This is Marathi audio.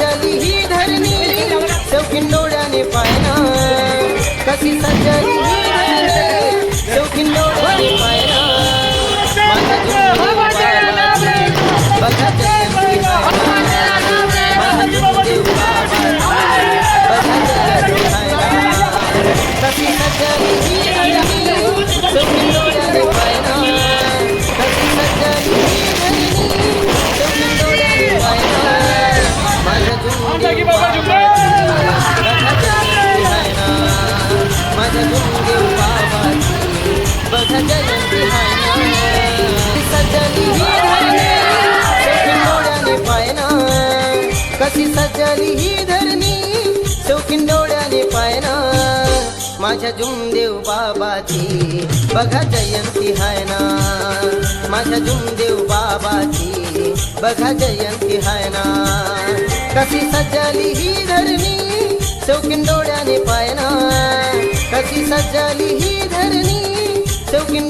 सजली ही धरणी शौकीन डोळ्याने पायना कशी सजली ही धरणी शौकीन डोळ्याने पायना माझ्या झुमदेव बाबाची बघा जयंती माझा झुमदेव बाबाची बघा जयंती कशी सजली ही धरणी शौकीन डोळ्याने पायना कशी सजली ही धरणी शौकीन डोळ्याने पायना माझ्या झुमदेव माझ्या झुमदेव बाबाची बघा जयंती सजली ही धरणी शौकीन डोळ्याने पायना कशी सजली ही धरणी शौकीन डोळ्याने पायना माझ्या झुमदेव बाबाची बघा जयंती हाय ना माझ्या झुमदेव बाबाची बघा जयंती हाय ना कशी सजली ही धरणी शौकीन डोळ्याने पायना कशी सजली ही धरणी शौकीन